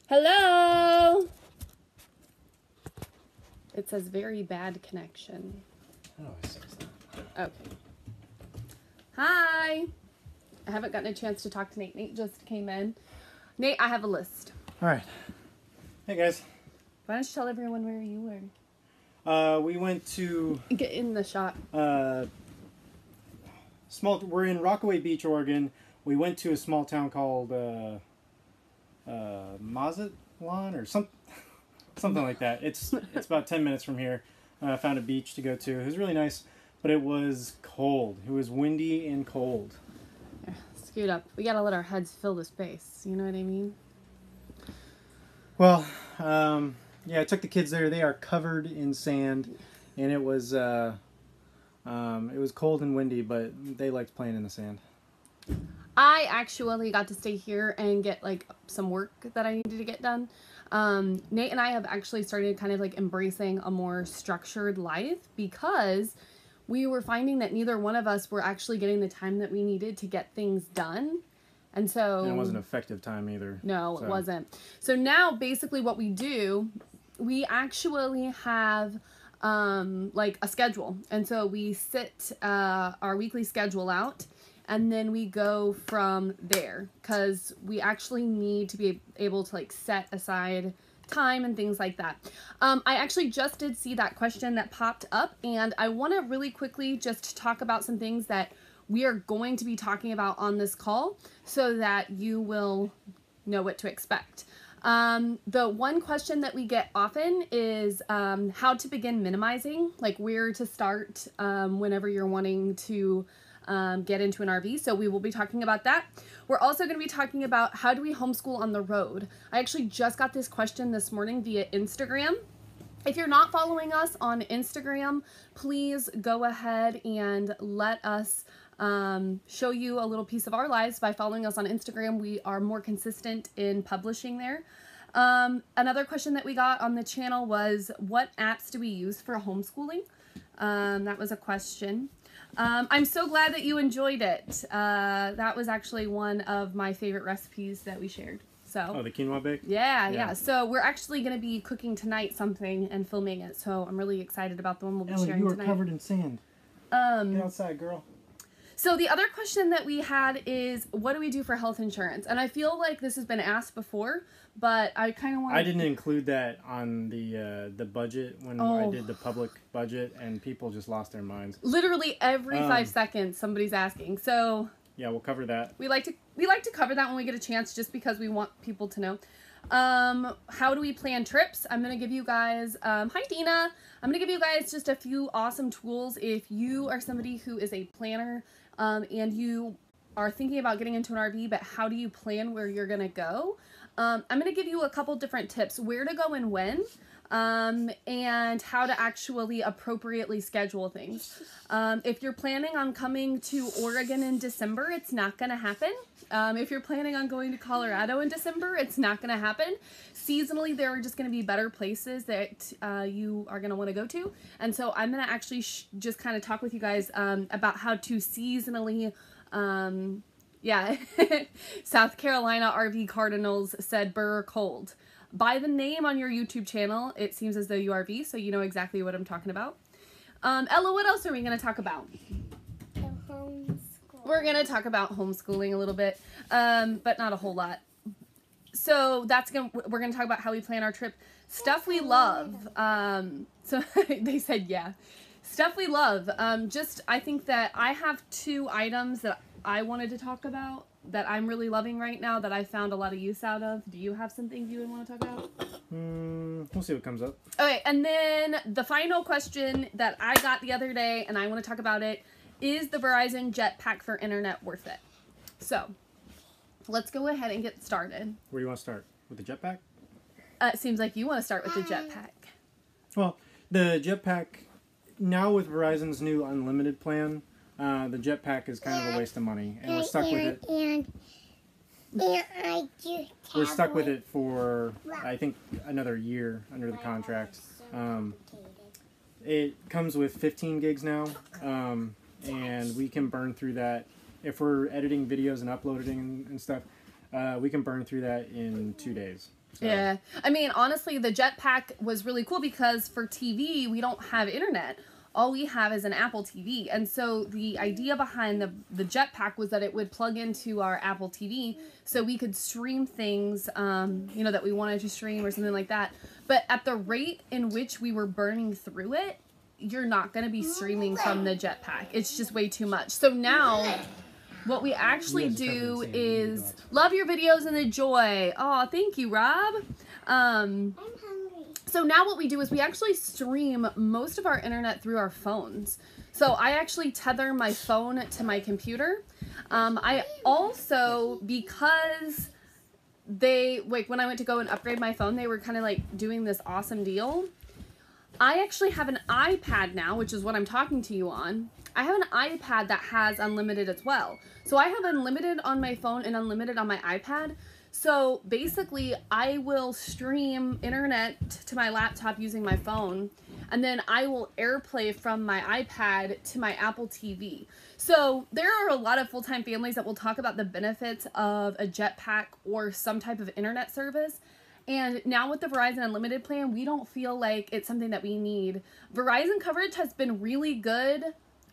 Hello? It says very bad connection. Oh, it says that. Okay. Hi. I haven't gotten a chance to talk to Nate. Nate just came in. Nate, I have a list. All right. Hey, guys. Why don't you tell everyone where you were? We went to... Get in the shot. We're in Rockaway Beach, Oregon. We went to a small town called Mazatlan or something like that. It's about 10 minutes from here. Found a beach to go to. It was really nice, but it was cold. It was windy and cold. Scoot up. We gotta let our heads fill the space. You know what I mean? Well, yeah, I took the kids there. They are covered in sand, and it was cold and windy, but they liked playing in the sand. I actually got to stay here and get like some work that I needed to get done. Nate and I have actually started kind of like embracing a more structured life because we were finding that neither one of us were actually getting the time that we needed to get things done. And so... And it wasn't effective time either. No, it wasn't. So now basically what we do, we actually have like a schedule. And so we sit our weekly schedule out and then we go from there because we actually need to be able to like set aside time and things like that. I actually just did see that question that popped up, and I want to really quickly just talk about some things that we are going to be talking about on this call so that you will know what to expect. The one question that we get often is how to begin minimizing, like where to start whenever you're wanting to get into an RV. So we will be talking about that. We're also going to be talking about how do we homeschool on the road. I actually just got this question this morning via Instagram. If you're not following us on Instagram, please go ahead and let us show you a little piece of our lives by following us on Instagram. We are more consistent in publishing there. Another question that we got on the channel was, what apps do we use for homeschooling? That was a question. I'm so glad that you enjoyed it. That was actually one of my favorite recipes that we shared. So. Oh, the quinoa bake? Yeah. So we're actually going to be cooking tonight something and filming it. So I'm really excited about the one we'll be sharing you are tonight. covered in sand. Get outside, girl. So the other question that we had is, what do we do for health insurance? And I feel like this has been asked before, but I kind of want to... I didn't include that on the budget when I did the public budget, and people just lost their minds. Literally every 5 seconds, somebody's asking. So... Yeah, we'll cover that. We like to cover that when we get a chance, just because we want people to know. How do we plan trips? I'm going to give you guys, hi Dina. I'm going to give you guys just a few awesome tools if you are somebody who is a planner, and you are thinking about getting into an RV, but how do you plan where you're going to go? I'm going to give you a couple different tips, where to go and when, and how to actually appropriately schedule things. If you're planning on coming to Oregon in December, it's not going to happen. If you're planning on going to Colorado in December, it's not going to happen. Seasonally, there are just going to be better places that you are going to want to go to. And so I'm going to actually just kind of talk with you guys about how to seasonally... yeah, South Carolina RV Cardinals said burr cold. By the name on your YouTube channel, it seems as though you RV, so you know exactly what I'm talking about. Ella, what else are we going to talk about? We're going to talk about homeschooling a little bit, but not a whole lot. So we're going to talk about how we plan our trip. Stuff we love. So they said, yeah. Stuff we love. I think that I have 2 items that I wanted to talk about that I'm really loving right now that I found a lot of use out of. Do you have some things you would want to talk about? We'll see what comes up. Okay, and then the final question that I got the other day, and I want to talk about it, is the Verizon Jetpack for internet worth it? So, let's go ahead and get started. Where do you want to start? With the jetpack? It seems like you want to start with the jetpack. Well, the jetpack, now with Verizon's new unlimited plan, the jetpack is kind of a waste of money, and we're stuck with it. We're stuck with it for, I think, another year under the contract. It comes with 15 gigs now, and we can burn through that. If we're editing videos and uploading and stuff, we can burn through that in 2 days. So. Yeah. I mean, honestly, the jetpack was really cool because for TV, we don't have internet. All we have is an Apple TV. And so the idea behind the jetpack was that it would plug into our Apple TV so we could stream things, that we wanted to stream or something like that. But at the rate in which we were burning through it, you're not going to be streaming from the jetpack. It's just way too much. So now what we actually do is love your videos and the joy. Oh, thank you, Rob. I'm hungry. So now what we do is we actually stream most of our internet through our phones. So I actually tether my phone to my computer. I also, because when I went to go and upgrade my phone, they were kind of like doing this awesome deal. I actually have an iPad now, which is what I'm talking to you on. I have an iPad that has unlimited as well. So I have unlimited on my phone and unlimited on my iPad. So basically, I will stream internet to my laptop using my phone, and then I will AirPlay from my iPad to my Apple TV. So there are a lot of full-time families that will talk about the benefits of a jetpack or some type of internet service. And now with the Verizon Unlimited plan, we don't feel like it's something that we need. Verizon coverage has been really good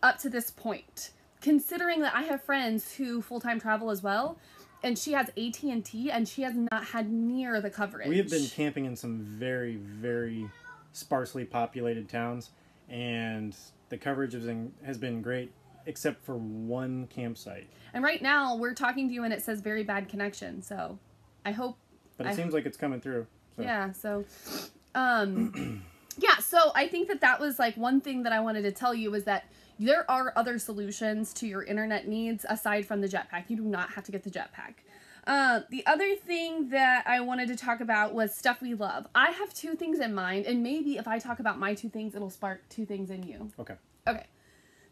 up to this point, considering that I have friends who full-time travel as well, and she has AT&T, and she has not had near the coverage. We have been camping in some very, very sparsely populated towns, and the coverage has been great, except for one campsite. And right now, we're talking to you, and it says very bad connection, so I hope... But it seems like it's coming through. So. Yeah, so... yeah, so I think that was like one thing that I wanted to tell you is that there are other solutions to your internet needs aside from the jetpack. You do not have to get the jetpack. The other thing that I wanted to talk about was stuff we love. I have two things in mind, and maybe if I talk about my two things, it'll spark two things in you. Okay. Okay.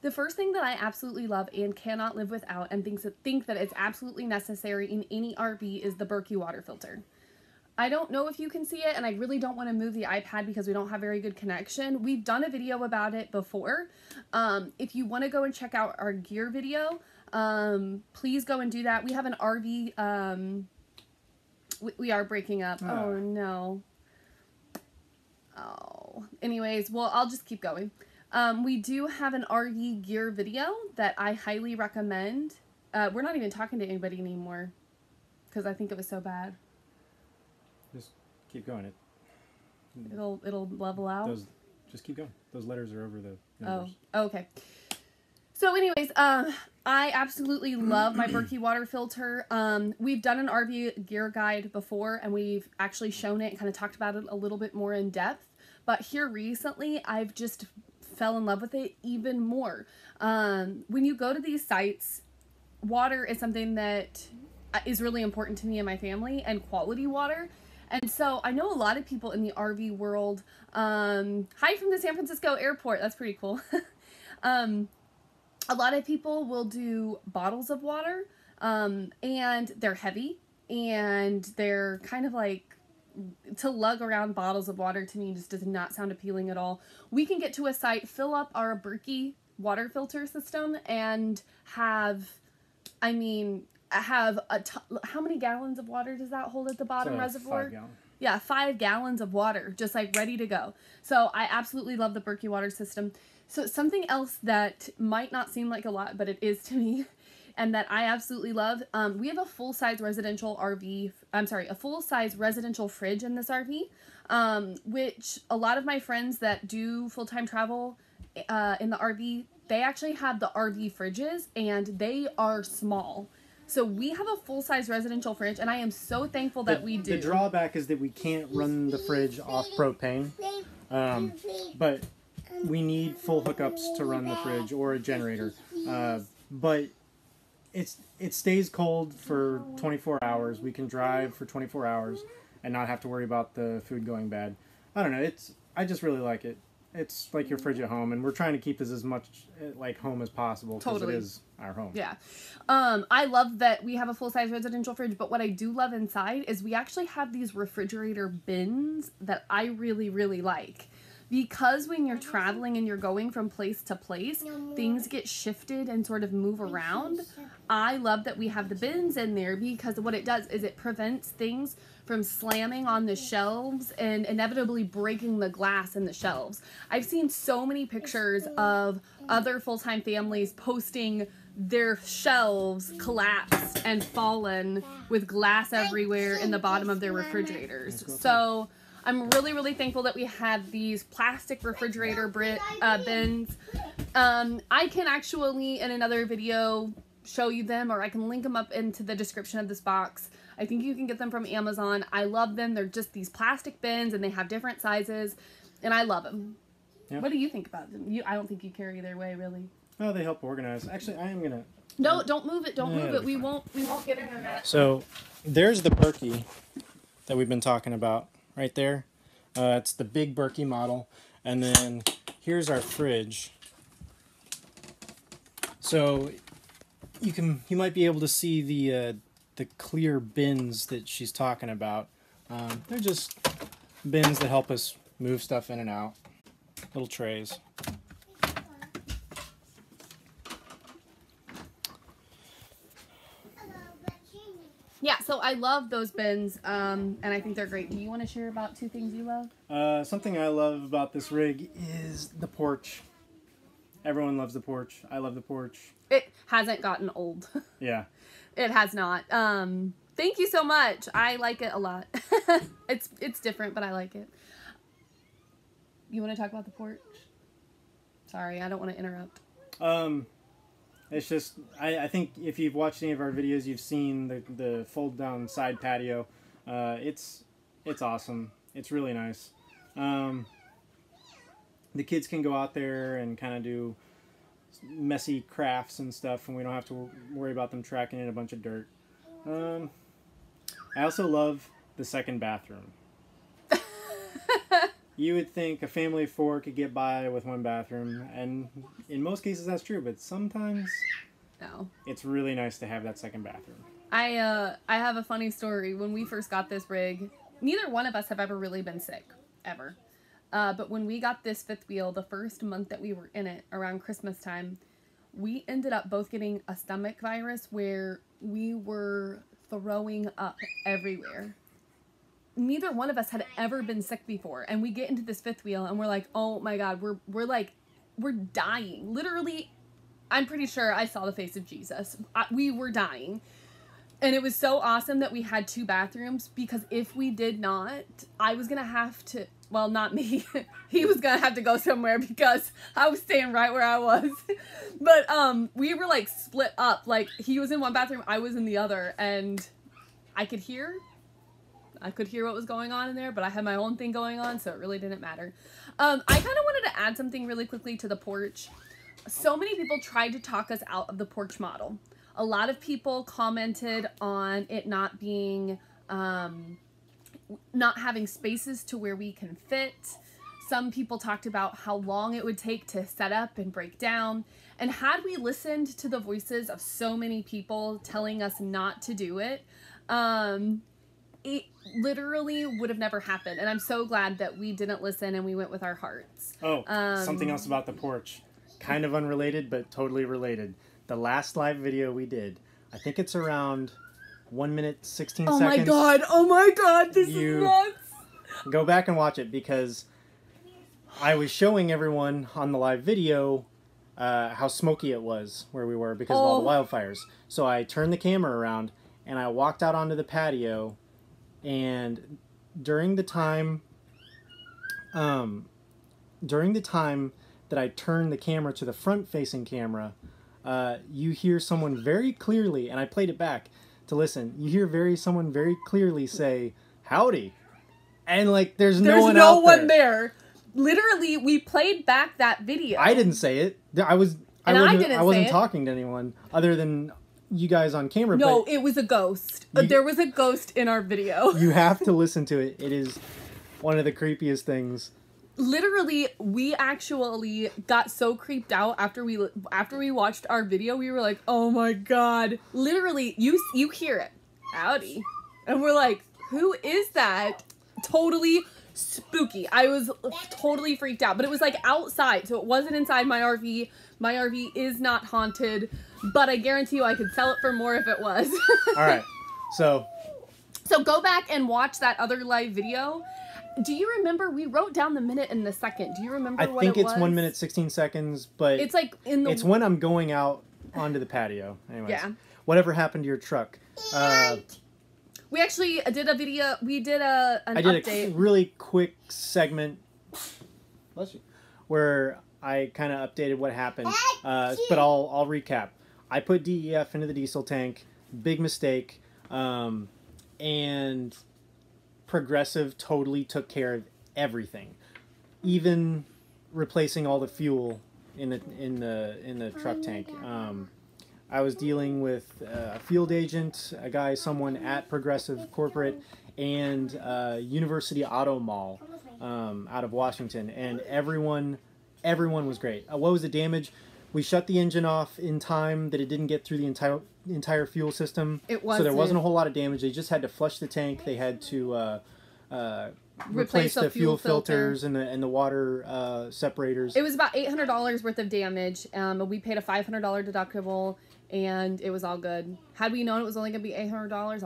The first thing that I absolutely love and cannot live without and think that it's absolutely necessary in any RV is the Berkey water filter. I don't know if you can see it, and I really don't want to move the iPad because we don't have very good connection. We've done a video about it before. If you want to go and check out our gear video, please go and do that. We have an RV, we are breaking up. Oh, no. Oh, anyways, well, I'll just keep going. We do have an RV gear video that I highly recommend. We're not even talking to anybody anymore because I think it was so bad. Just keep going. It'll level out. Just keep going. Those letters are over the numbers. Oh, okay. So anyways, I absolutely love my Berkey water filter. We've done an RV gear guide before, and we've actually shown it and kind of talked about it a little bit more in depth. But here recently, I've just fell in love with it even more. When you go to these sites, water is something that is really important to me and my family, and quality water. And so I know a lot of people in the RV world, hi from the San Francisco airport, that's pretty cool. A lot of people will do bottles of water, and they're heavy, and they're kind of like, to lug around bottles of water to me just does not sound appealing at all. We can get to a site, fill up our Berkey water filter system, and have how many gallons of water does that hold at the bottom reservoir? 5 gallons. Yeah, 5 gallons of water, just like ready to go. So I absolutely love the Berkey water system. So something else that might not seem like a lot, but it is to me, and that I absolutely love, we have a full-size residential fridge in this RV, which a lot of my friends that do full-time travel in the RV, they actually have the RV fridges, and they are small. So we have a full-size residential fridge, and I am so thankful that we do. The drawback is that we can't run the fridge off propane, but we need full hookups to run the fridge or a generator. But it stays cold for 24 hours. We can drive for 24 hours and not have to worry about the food going bad. I don't know. I just really like it. It's like your fridge at home, and we're trying to keep this as much like home as possible because it is our home. Yeah. I love that we have a full-size residential fridge, but what I do love inside is we actually have these refrigerator bins that I really, really like. because when you're traveling and you're going from place to place, things get shifted and sort of move around. I love that we have the bins in there because what it does is it prevents things from slamming on the shelves and inevitably breaking the glass in the shelves. I've seen so many pictures of other full-time families posting their shelves collapsed and fallen with glass everywhere in the bottom of their refrigerators. So I'm really, really thankful that we have these plastic refrigerator bins. I can actually, in another video, show you them, or I can link them up into the description of this box. I think you can get them from Amazon. I love them. They're just these plastic bins, and they have different sizes, and I love them. Yep. What do you think about them? I don't think you care either way, really. Oh, they help organize. Actually, I am gonna. No, don't move it. Don't move it. We won't get in there. So, there's the Berkey that we've been talking about. Right there, it's the big Berkey model, and then here's our fridge. So you might be able to see the clear bins that she's talking about. They're just bins that help us move stuff in and out. Little trays. Yeah, so I love those bins, and I think they're great. Do you want to share about 2 things you love? Something I love about this rig is the porch. Everyone loves the porch. I love the porch. It hasn't gotten old. Yeah. It has not. Thank you so much. I like it a lot. It's different, but I like it. You want to talk about the porch? Sorry, I don't want to interrupt. It's just, I think if you've watched any of our videos, you've seen the fold down side patio. It's awesome. It's really nice. The kids can go out there and kind of do messy crafts and stuff, and we don't have to worry about them tracking in a bunch of dirt. I also love the second bathroom. You would think a family of 4 could get by with 1 bathroom, and in most cases that's true, but sometimes it's really nice to have that second bathroom. I have a funny story. When we first got this rig, neither one of us have ever really been sick, ever. But when we got this 5th wheel, the first month that we were in it, around Christmas time, we ended up both getting a stomach virus where we were throwing up everywhere. Neither one of us had ever been sick before, and we get into this 5th wheel and we're like, oh my god, we're dying. Literally, I'm pretty sure I saw the face of Jesus. We were dying. And it was so awesome that we had 2 bathrooms, because if we did not, I was gonna have to, well, not me, he was gonna have to go somewhere because I was staying right where I was. But we were like split up, like he was in one bathroom, I was in the other, and I could hear what was going on in there, but I had my own thing going on, so it really didn't matter. I kind of wanted to add something really quickly to the porch. So many people tried to talk us out of the porch model. A lot of people commented on it not being, not having spaces to where we can fit. Some people talked about how long it would take to set up and break down. And had we listened to the voices of so many people telling us not to do it, it literally would have never happened. And I'm so glad that we didn't listen and we went with our hearts. Oh, something else about the porch. Kind of unrelated, but totally related. The last live video we did, I think it's around 1 minute, 16 seconds. Oh my god, this is nuts. Go back and watch it, because I was showing everyone on the live video how smoky it was where we were because of all the wildfires. So I turned the camera around and I walked out onto the patio, and during the time that I turned the camera to the front-facing camera, you hear someone very clearly, and I played it back to listen, you hear someone very clearly say, "Howdy." And like there's no one out there. Literally, we played back that video. I didn't say it. I wasn't talking to anyone other than you guys on camera. No, it was a ghost. There was a ghost in our video. You have to listen to it. It is one of the creepiest things. Literally, we actually got so creeped out after we watched our video. We were like, "Oh my god!" Literally, you hear it, "Howdy," and we're like, "Who is that?" Totally spooky. I was totally freaked out, but it was like outside, so it wasn't inside my RV. My RV is not haunted, but I guarantee you I could sell it for more if it was. All right. So go back and watch that other live video. Do you remember, we wrote down the minute and the second. Do you remember what it was? I think it's 1 minute, 16 seconds, but it's like in the... It's when I'm going out onto the patio. Anyways. Yeah. Whatever happened to your truck? We actually did a video. We did an update. I did a really quick segment. Bless you. Where I kind of updated what happened. But I'll recap. I put DEF into the diesel tank. Big mistake. And Progressive totally took care of everything, even replacing all the fuel in the truck tank. I was dealing with a field agent, someone at Progressive Corporate, and University Auto Mall out of Washington, and everyone was great. What was the damage? We shut the engine off in time that it didn't get through the entire fuel system. So there wasn't a whole lot of damage. They just had to flush the tank. They had to replace the fuel filters and the water separators. It was about $800 worth of damage. We paid a $500 deductible, and it was all good. Had we known it was only going to be $800,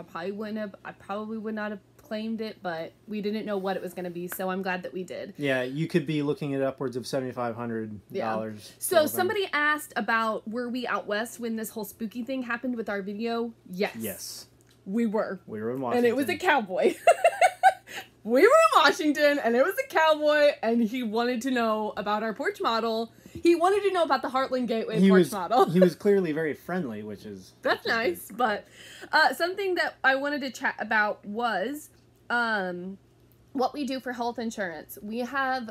I probably would not have claimed it, but we didn't know what it was going to be, so I'm glad that we did. Yeah, you could be looking at upwards of $7,500. Yeah. So somebody asked about, were we out west when this whole spooky thing happened with our video? Yes. Yes. We were. We were in Washington. And it was a cowboy. We were in Washington, and it was a cowboy, and he wanted to know about our porch model. He wanted to know about the Heartland Gateway porch model. He was clearly very friendly, which is... That's nice, good. But something that I wanted to chat about was what we do for health insurance. We have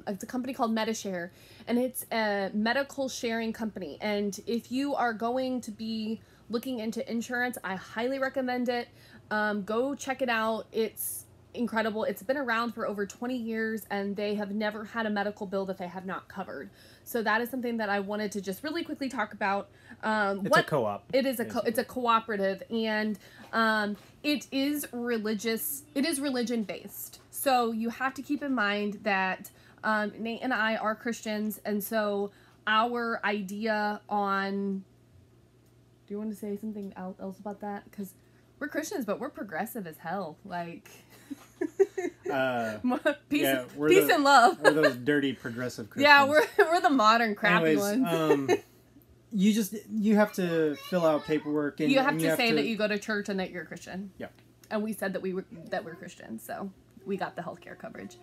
it's a company called MediShare, and it's a medical sharing company. And if you are going to be looking into insurance, I highly recommend it. Go check it out. It's incredible. It's been around for over 20 years, and they have never had a medical bill that they have not covered. So that is something that I wanted to just really quickly talk about. It's a co-op. It is it's a cooperative, and it is religious. It is religion based. So you have to keep in mind that Nate and I are Christians, and so our idea on... Do you want to say something else about that? Because we're Christians, but we're progressive as hell. Like... peace and love. We're those dirty progressive Christians. Yeah, we're the modern crappy ones. You have to fill out paperwork, and you have to say that you go to church and that you're a Christian. Yeah. And we said that we're Christians, so we got the healthcare coverage.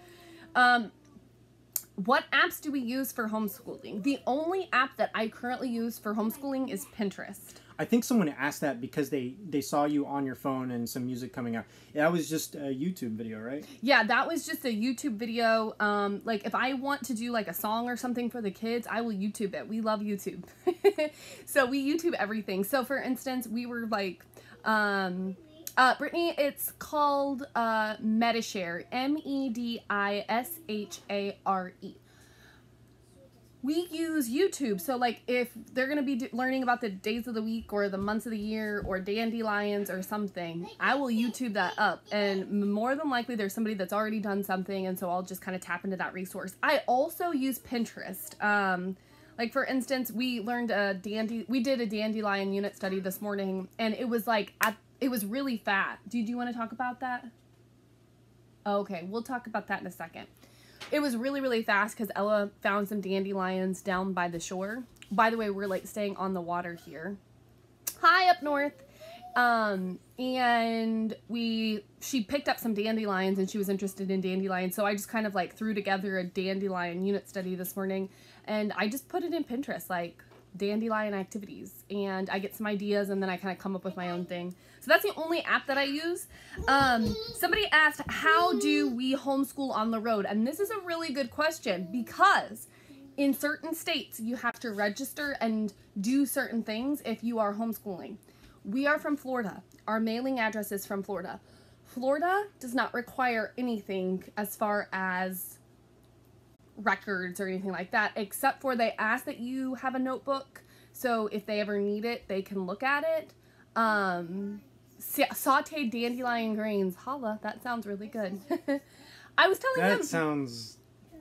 What apps do we use for homeschooling? The only app that I currently use for homeschooling is Pinterest. I think someone asked that because they saw you on your phone and some music coming out. That was just a YouTube video, right? Yeah, that was just a YouTube video. Like if I want to do like a song or something for the kids, I will YouTube it. We love YouTube. So we YouTube everything. So for instance, we were like, Brittany, it's called MediShare, MEDISHARE. We use YouTube, so like if they're going to be learning about the days of the week or the months of the year or dandelions or something, I will YouTube that up, and more than likely there's somebody that's already done something, and so I'll just kind of tap into that resource. I also use Pinterest. Like for instance, we did a dandelion unit study this morning, and it was like, it was really fat. Do you want to talk about that? Okay, we'll talk about that in a second. It was really, really fast because Ella found some dandelions down by the shore. By the way, we're like staying on the water here. Hi, up north. And she picked up some dandelions, and she was interested in dandelions. So I just kind of like threw together a dandelion unit study this morning, and I just put it in Pinterest, like dandelion activities, and I get some ideas, and then I kind of come up with my own thing. So that's the only app that I use. Somebody asked, how do we homeschool on the road? And this is a really good question, because in certain states you have to register and do certain things if you are homeschooling. We are from Florida. Our mailing address is from Florida. Florida does not require anything as far as records or anything like that, except for they ask that you have a notebook, so if they ever need it, they can look at it. Sauteed dandelion greens, holla, that sounds really good. I was telling him. That sounds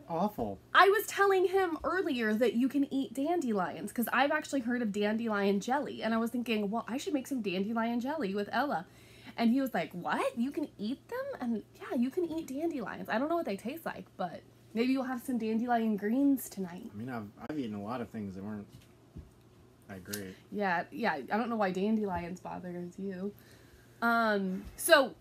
awful. I was telling him earlier that you can eat dandelions because I've actually heard of dandelion jelly. And I was thinking, well, I should make some dandelion jelly with Ella. And he was like, what? You can eat them? And yeah, you can eat dandelions. I don't know what they taste like, but maybe you'll have some dandelion greens tonight. I mean, I've eaten a lot of things that weren't that great. Yeah. I don't know why dandelions bothers you. So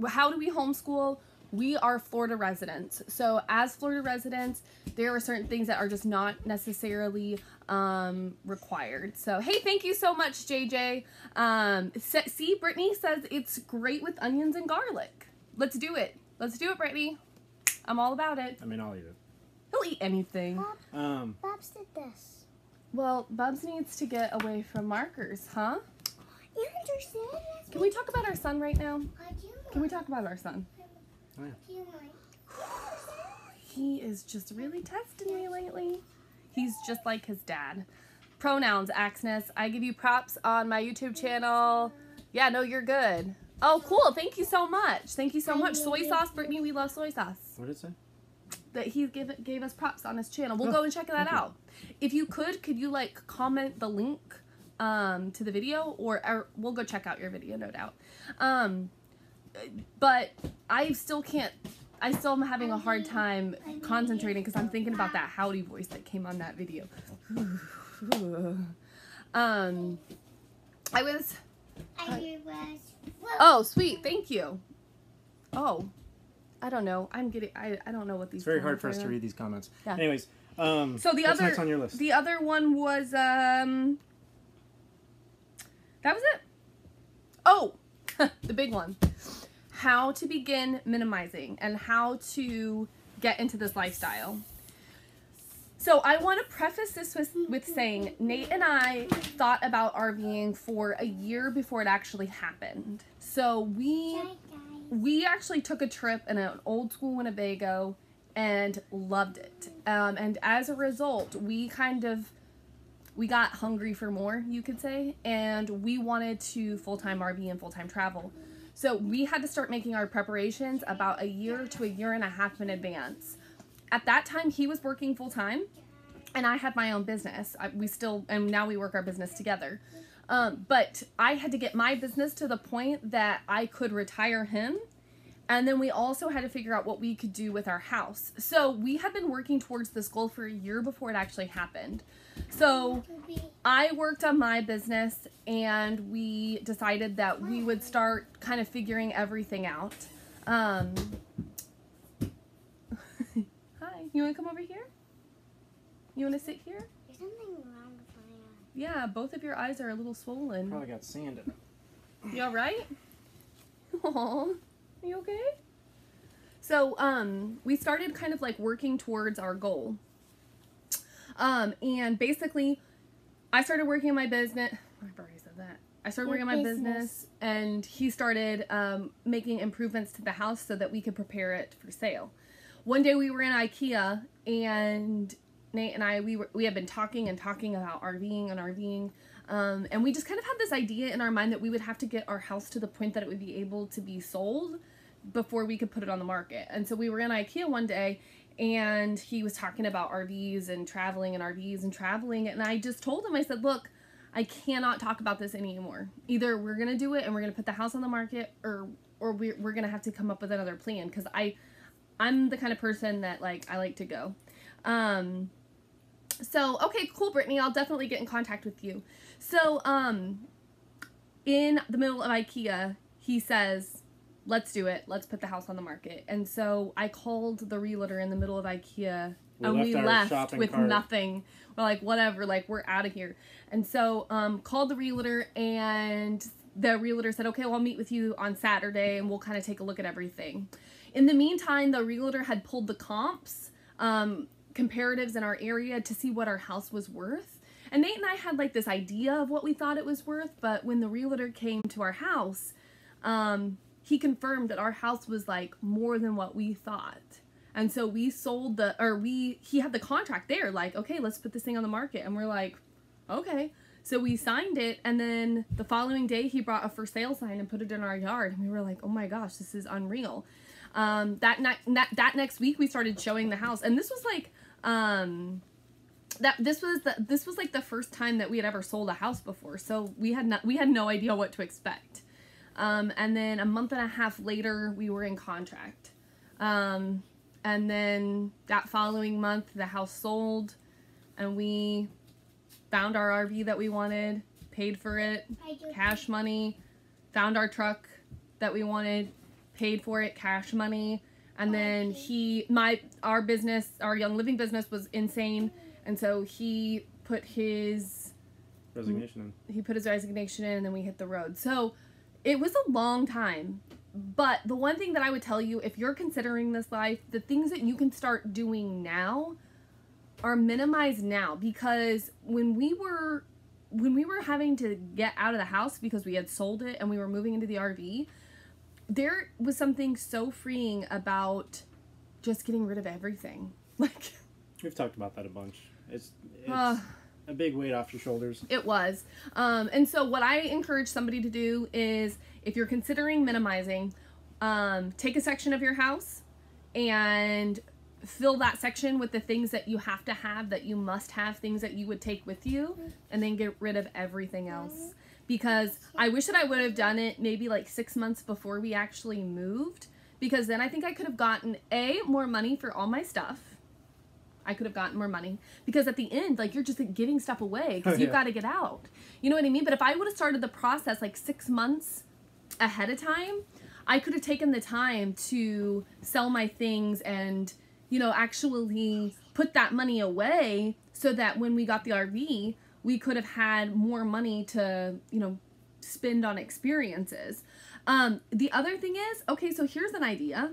how do we homeschool? We are Florida residents. So as Florida residents, there are certain things that are just not necessarily required. So, hey, thank you so much, JJ. See, Brittany says it's great with onions and garlic. Let's do it. Let's do it, Brittany. I'm all about it. I mean, I'll eat it. He'll eat anything. Bob's did this. Well, Bubs needs to get away from markers, huh? You understand? Can we talk about our son right now? I do. Can we talk about our son? Oh, yeah. Do you mind? He is just really testing me lately. He's just like his dad. Pronouns, Axness. I give you props on my YouTube channel. Yeah, no, you're good. Oh, cool. Thank you so much. Thank you so much. Soy sauce, Brittany. We love soy sauce. What did it say? That he gave us props on his channel. We'll Oh, go and check that thank you. out. If you could you like comment the link to the video or we'll go check out your video, no doubt. But I still am having a hard time concentrating because I'm thinking about that howdy voice that came on that video. Oh, sweet. Thank you. Oh, I don't know. I don't know what these It's very hard comments for us are. to read these comments. Yeah. Anyways, So what's next on your list? the other one was that was it. Oh, the big one. How to begin minimizing and how to get into this lifestyle. So I want to preface this with saying Nate and I thought about RVing for a year before it actually happened. So we actually took a trip in an old school Winnebago and loved it. And as a result, we got hungry for more, you could say, and we wanted to full-time RV and full-time travel. So we had to start making our preparations about a year to a year and a half in advance. At that time, he was working full-time, and I had my own business. And now we work our business together. But I had to get my business to the point that I could retire him. And then we also had to figure out what we could do with our house. So we had been working towards this goal for a year before it actually happened. So I worked on my business and we decided that we would start kind of figuring everything out. Hi, you want to come over here? You want to sit here? There's something wrong with my eye. Yeah, both of your eyes are a little swollen. Probably got sand in it. You all right? Aw, are you okay? So, we started kind of like working towards our goal. And basically, I started working on my business. I've already said that. I started working on my business, and he started making improvements to the house so that we could prepare it for sale. One day we were in IKEA, and Nate and I, we had been talking about RVing, and we just kind of had this idea in our mind that we would have to get our house to the point that it would be able to be sold before we could put it on the market. And so we were in IKEA one day, and he was talking about RVs and traveling and RVs and traveling, and I just told him, I said, look, I cannot talk about this anymore. Either we're going to do it and we're going to put the house on the market, or we're going to have to come up with another plan, because I'm the kind of person that, like, I like to go. So, okay, cool, Brittany, I'll definitely get in contact with you. So, in the middle of IKEA, he says, let's do it. Let's put the house on the market. And so I called the realtor in the middle of IKEA, and we left with nothing. We're like, whatever, like, we're out of here. And so, called the realtor, and the realtor said, okay, well, I'll meet with you on Saturday, and we'll kind of take a look at everything. In the meantime, the realtor had pulled the comps, comparatives in our area to see what our house was worth. And Nate and I had like this idea of what we thought it was worth, but when the realtor came to our house, he confirmed that our house was like more than what we thought. And so we sold he had the contract there, like, okay, let's put this thing on the market. And we're like, okay. So we signed it, and then the following day he brought a for sale sign and put it in our yard. And we were like, oh my gosh, this is unreal. That next week we started showing the house, and this was like this was like the first time that we had ever sold a house before. So we had no idea what to expect. And then a month and a half later we were in contract. And then that following month the house sold, and we found our RV that we wanted, paid for it, cash money, found our truck that we wanted, paid for it, cash money. And then our Young Living business was insane. And so he put his resignation in, and then we hit the road. So it was a long time. But the one thing that I would tell you, if you're considering this life, the things that you can start doing now are minimized now, because when we were having to get out of the house because we had sold it and we were moving into the RV, there was something so freeing about just getting rid of everything. Like, we've talked about that a bunch. It's a big weight off your shoulders. It was. And so what I encourage somebody to do is, if you're considering minimizing, take a section of your house and fill that section with the things that you have to have, that you must have, things that you would take with you, and then get rid of everything else. Because I wish that I would have done it maybe like 6 months before we actually moved, because then I think I could have gotten more money for all my stuff. I could have gotten more money, because at the end, like, you're just like, giving stuff away because you've got to get out. You know what I mean? But if I would have started the process like 6 months ahead of time, I could have taken the time to sell my things and, you know, actually put that money away so that when we got the RV, we could have had more money to, you know, spend on experiences. The other thing is, okay, so here's an idea.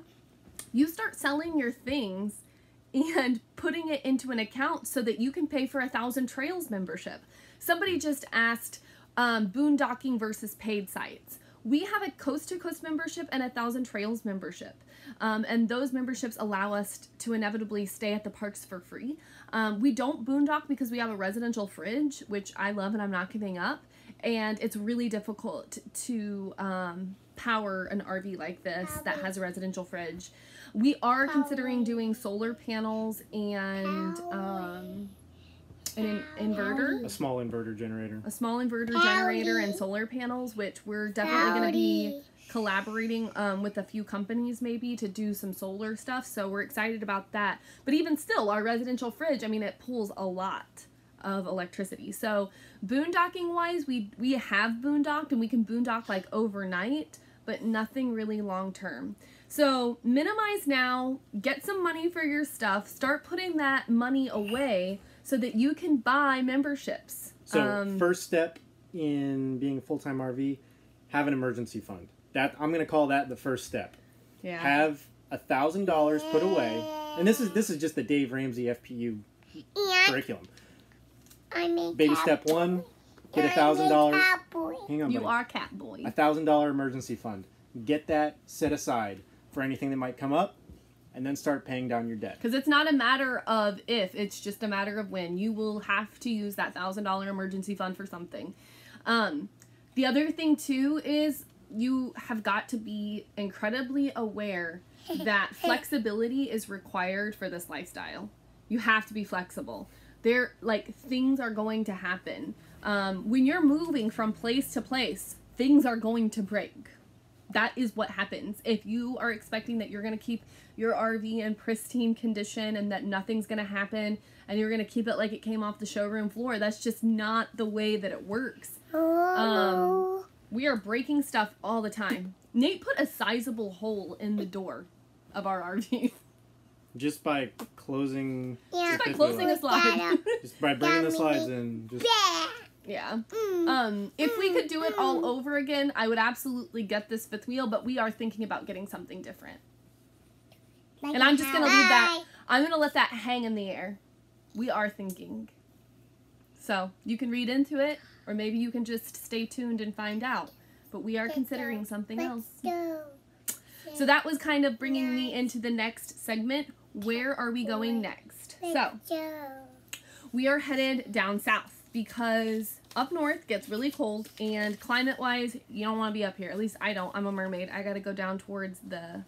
You start selling your things and putting it into an account so that you can pay for a 1,000 Trails membership. Somebody just asked boondocking versus paid sites. We have a Coast to Coast membership and a 1,000 Trails membership. And those memberships allow us to inevitably stay at the parks for free. We don't boondock because we have a residential fridge, which I love and I'm not giving up. And it's really difficult to power an RV like this that has a residential fridge. We are considering doing solar panels and an inverter. A small inverter generator. A small inverter generator and solar panels, which we're definitely going to be collaborating with a few companies maybe to do some solar stuff. So we're excited about that. But even still, our residential fridge, I mean, it pulls a lot of electricity. So boondocking wise, we have boondocked, and we can boondock like overnight, but nothing really long term. So minimize now, get some money for your stuff, start putting that money away so that you can buy memberships. So first step in being a full-time RV, have an emergency fund. That, I'm going to call that the first step. Yeah. Have $1,000 put away. And this is just the Dave Ramsey FPU curriculum. Baby step 1, get $1,000. Hang on, You buddy. are cat boy. $1,000 emergency fund. Get that set aside for anything that might come up, and then start paying down your debt. Because it's not a matter of if, it's just a matter of when. You will have to use that $1,000 emergency fund for something. The other thing too is you have got to be incredibly aware that flexibility is required for this lifestyle. You have to be flexible. Things are going to happen. When you're moving from place to place, things are going to break. That is what happens. If you are expecting that you're going to keep your RV in pristine condition and that nothing's going to happen and you're going to keep it like it came off the showroom floor, that's just not the way that it works. We are breaking stuff all the time. Nate put a sizable hole in the door of our RV. Just by closing... Just by closing a slide. Just by bringing the slides in. Just... Yeah. If we could do it all over again, I would absolutely get this fifth wheel, but we are thinking about getting something different. And I'm just going to leave that, I'm going to let that hang in the air. We are thinking. So, you can read into it, or maybe you can just stay tuned and find out. But we are considering something else. So that was kind of bringing me into the next segment. Where are we going next? So, we are headed down south because up north gets really cold, and climate-wise, you don't want to be up here. At least I don't. I'm a mermaid. I got to go down towards the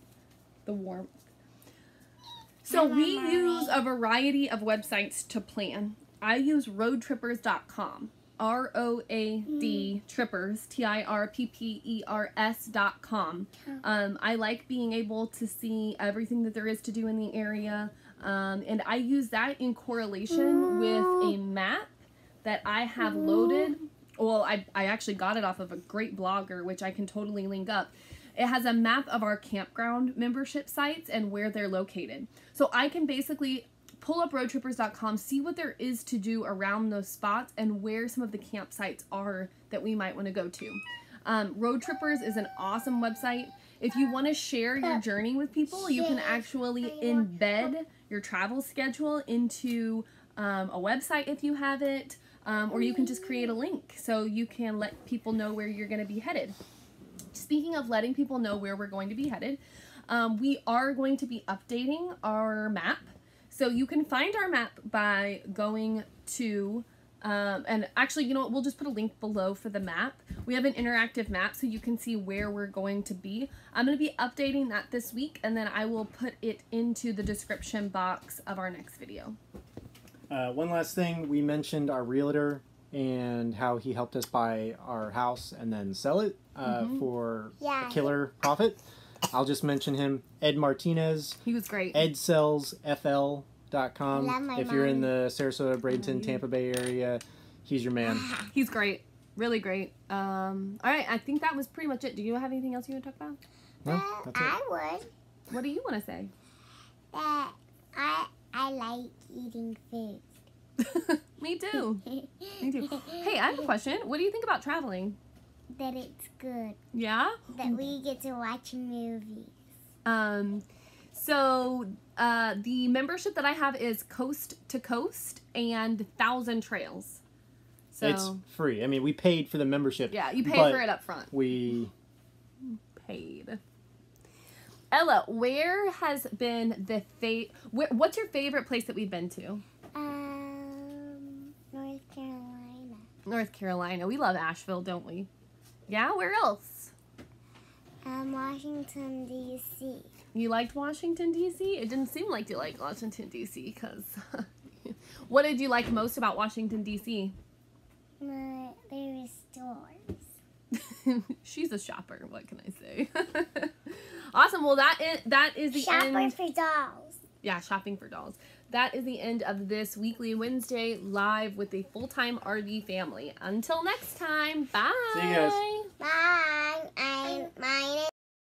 warmth. So we use a variety of websites to plan. I use roadtrippers.com. ROAD trippers, TIRPPERS.com. I like being able to see everything that there is to do in the area, and I use that in correlation with a map that I have loaded. Well, I actually got it off of a great blogger, which I can totally link up. It has a map of our campground membership sites and where they're located. So I can basically pull up roadtrippers.com, see what there is to do around those spots and where some of the campsites are that we might want to go to. Road Trippers is an awesome website. If you want to share your journey with people, you can actually embed your travel schedule into a website if you have it, or you can just create a link so you can let people know where you're going to be headed. Speaking of letting people know where we're going to be headed, we are going to be updating our map. So you can find our map by going to, and actually, you know what, we'll just put a link below for the map. We have an interactive map so you can see where we're going to be. I'm going to be updating that this week, and then I will put it into the description box of our next video. One last thing, we mentioned our realtor and how he helped us buy our house and then sell it for a killer profit. I'll just mention him, Ed Martinez. He was great. EdSellsFL.com. If you're in the Sarasota, Bradenton, Tampa Bay area, he's your man. He's great. Really great. All right, I think that was pretty much it. Do you have anything else you want to talk about? No, that's it. I would. What do you want to say? That I like eating food. Me too. Me too. Hey, I have a question. What do you think about traveling? That it's good. Yeah? That we get to watch movies. So the membership that I have is Coast to Coast and 1,000 Trails. So It's free. I mean, we paid for the membership. yeah, you pay for it up front. We Paid. Ella, where has been the what's your favorite place that we've been to? North Carolina. North Carolina. We love Asheville, don't we? Yeah, where else? Washington, D.C. You liked Washington, D.C.? It didn't seem like you liked Washington, D.C. because what did you like most about Washington, D.C.? There were stores. She's a shopper. What can I say? Awesome. Well, that is the Shopping end. for dolls. Yeah, shopping for dolls. That is the end of this weekly Wednesday live with the Fulltime RV family. Until next time, bye. See you guys. Bye. My name